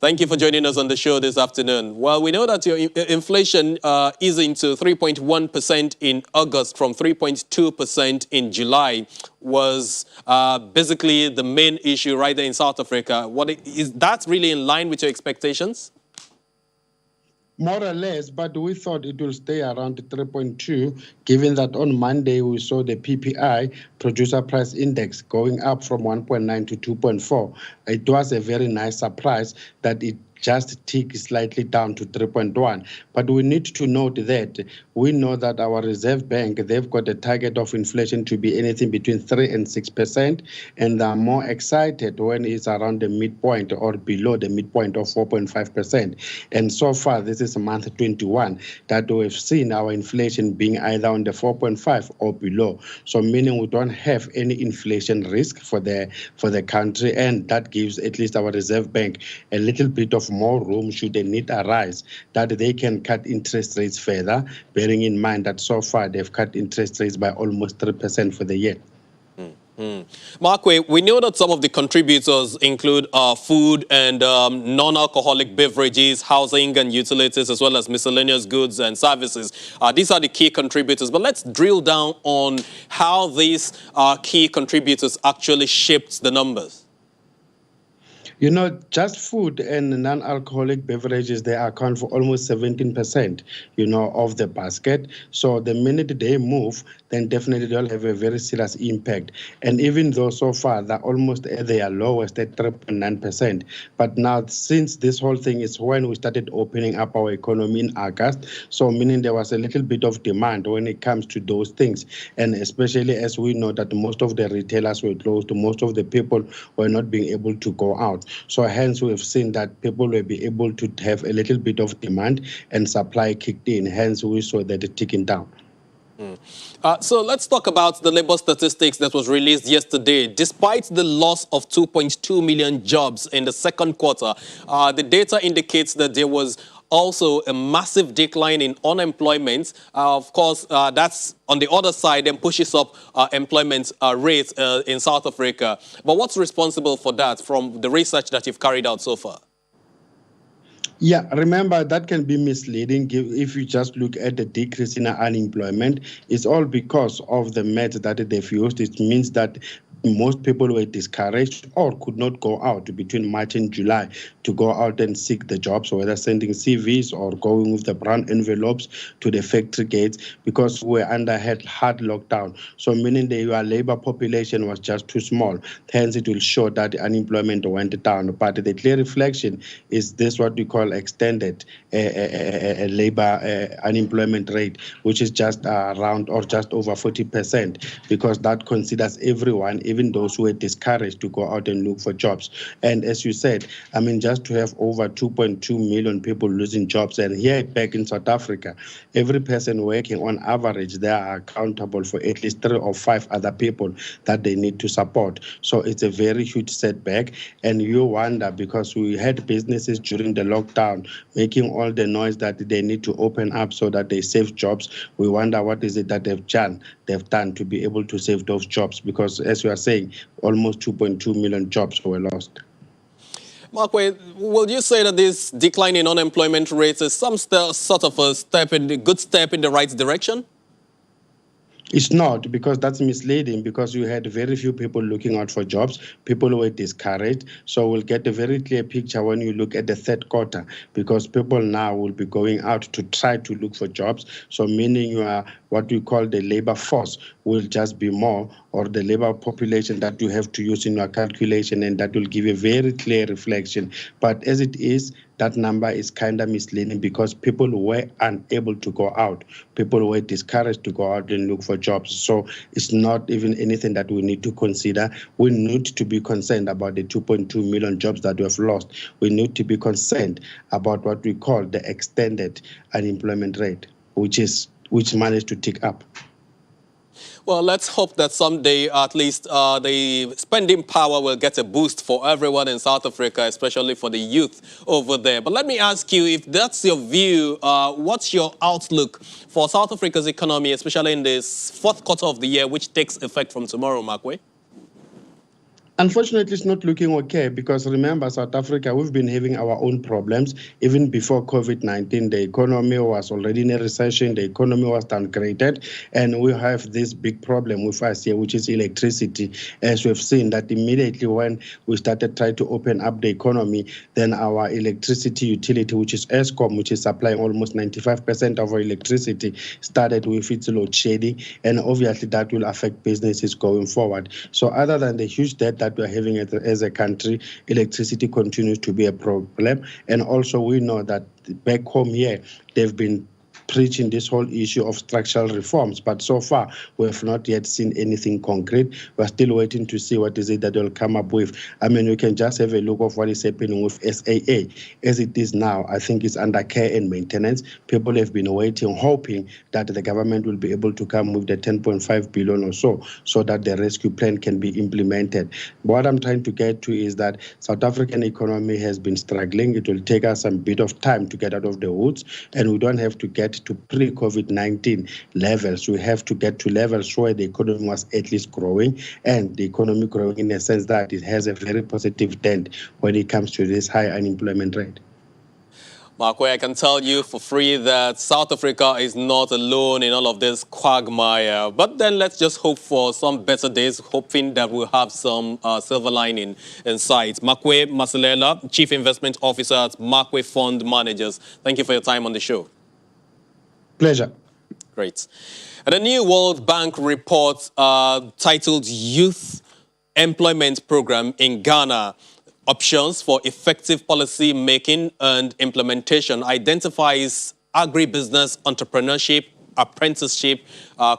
Thank you for joining us on the show this afternoon. Well, we know that your inflation is into 3.1% in August from 3.2% in July was basically the main issue right there in South Africa. Is that really in line with your expectations? More or less, but we thought it will stay around 3.2, given that on Monday we saw the PPI, Producer Price Index, going up from 1.9 to 2.4. It was a very nice surprise that it just tick slightly down to 3.1. But we need to note that we know that our Reserve Bank, they've got a target of inflation to be anything between 3 and 6%, and they're more excited when it's around the midpoint or below the midpoint of 4.5%. And so far, this is month 21, that we've seen our inflation being either on the 4.5 or below. So meaning we don't have any inflation risk for the country, and that gives at least our Reserve Bank a little bit of more room should a need arise that they can cut interest rates further, bearing in mind that so far they've cut interest rates by almost 3% for the year. Markway, we know that some of the contributors include food and non-alcoholic beverages, housing and utilities, as well as miscellaneous goods and services. These are the key contributors. But let's drill down on how these key contributors actually shaped the numbers. You know, just food and non-alcoholic beverages, they account for almost 17%, of the basket. So the minute they move, then definitely they'll have a very serious impact. And even though so far they're almost at their lowest at 3.9%, but now since this whole thing is when we started opening up our economy in August, so meaning there was a little bit of demand when it comes to those things. And especially as we know that most of the retailers were closed, most of the people were not being able to go out. So hence we've seen that people will be able to have a little bit of demand and supply kicked in. Hence we saw that it ticking down. So let's talk about the labor statistics that was released yesterday. Despite the loss of 2.2 million jobs in the second quarter, the data indicates that there was also a massive decline in unemployment. Of course, that's on the other side and pushes up employment rates in South Africa. But what's responsible for that from the research that you've carried out so far? Yeah, remember that can be misleading if you just look at the decrease in unemployment. It's all because of the math that they've used. It means that most people were discouraged or could not go out between March and July to go out and seek the jobs, whether sending CVs or going with the brown envelopes to the factory gates, because we were under hard lockdown. So meaning the labor population was just too small. Hence, it will show that unemployment went down. But the clear reflection is this what we call extended labor unemployment rate, which is just around or just over 40%, because that considers everyone, even those who are discouraged to go out and look for jobs. And as you said, I mean, just to have over 2.2 million people losing jobs, and here back in South Africa, every person working on average, they are accountable for at least 3 or 5 other people that they need to support. So it's a very huge setback. And you wonder, because we had businesses during the lockdown making all the noise that they need to open up so that they save jobs. We wonder what is it that they've done to be able to save those jobs, because as you are saying, almost 2.2 million jobs were lost. Markway, will you say that this decline in unemployment rates is some sort of a good step in the right direction? It's not, because that's misleading, because you had very few people looking out for jobs. People were discouraged. So we'll get a very clear picture when you look at the third quarter, because people now will be going out to try to look for jobs. So meaning you are what we call the labor force will just be more, or the labor population that you have to use in your calculation, and that will give a very clear reflection. But as it is, that number is kind of misleading, because people were unable to go out. People were discouraged to go out and look for jobs. So it's not even anything that we need to consider. We need to be concerned about the 2.2 million jobs that we have lost. We need to be concerned about what we call the extended unemployment rate, which managed to tick up. Well, let's hope that someday at least the spending power will get a boost for everyone in South Africa, especially for the youth over there. But let me ask you, if that's your view, what's your outlook for South Africa's economy, especially in this fourth quarter of the year, which takes effect from tomorrow, Markway? Unfortunately, it's not looking okay because remember, South Africa, we've been having our own problems. Even before COVID-19, the economy was already in a recession, the economy was downgraded, and we have this big problem with us here, which is electricity. As we've seen that immediately when we started trying to open up the economy, then our electricity utility, which is Eskom, which is supplying almost 95% of our electricity, started with its load shedding, and obviously that will affect businesses going forward. So other than the huge debt that we're having as a country, electricity continues to be a problem. And also we know that back home here, they've been preaching this whole issue of structural reforms, but so far we have not yet seen anything concrete. We're still waiting to see what is it that they'll come up with. I mean, we can just have a look of what is happening with SAA. As it is now, I think it's under care and maintenance. People have been waiting, hoping that the government will be able to come with the 10.5 billion or so that the rescue plan can be implemented. What I'm trying to get to is that South African economy has been struggling. It will take us a bit of time to get out of the woods, and we don't have to get to pre-COVID-19 levels. We have to get to levels where the economy was at least growing, and the economy growing in a sense that it has a very positive dent when it comes to this high unemployment rate. Makwe, I can tell you for free that South Africa is not alone in all of this quagmire. But then let's just hope for some better days, hoping that we'll have some silver lining in sight. Makwe Masilela, Chief Investment Officer at Makwe Fund Managers. Thank you for your time on the show. Pleasure. Great. And a new World Bank report titled Youth Employment Program in Ghana, Options for Effective Policy Making and Implementation identifies agribusiness, entrepreneurship, apprenticeship,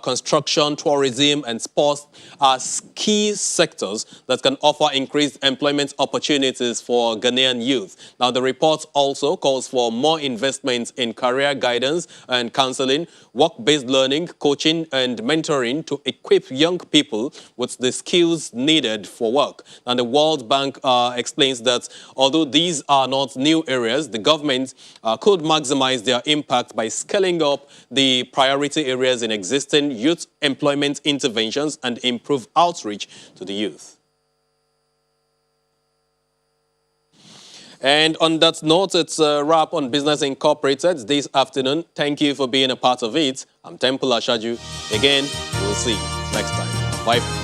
construction, tourism, and sports as key sectors that can offer increased employment opportunities for Ghanaian youth. Now, the report also calls for more investments in career guidance and counseling, work-based learning, coaching, and mentoring to equip young people with the skills needed for work. And the World Bank explains that although these are not new areas, the government could maximize their impact by scaling up the priority areas in existing youth employment interventions and improve outreach to the youth. And on that note, it's a wrap on Business Incorporated this afternoon. Thank you for being a part of it. I'm Temple Ashaju. Again, we'll see you next time. Bye.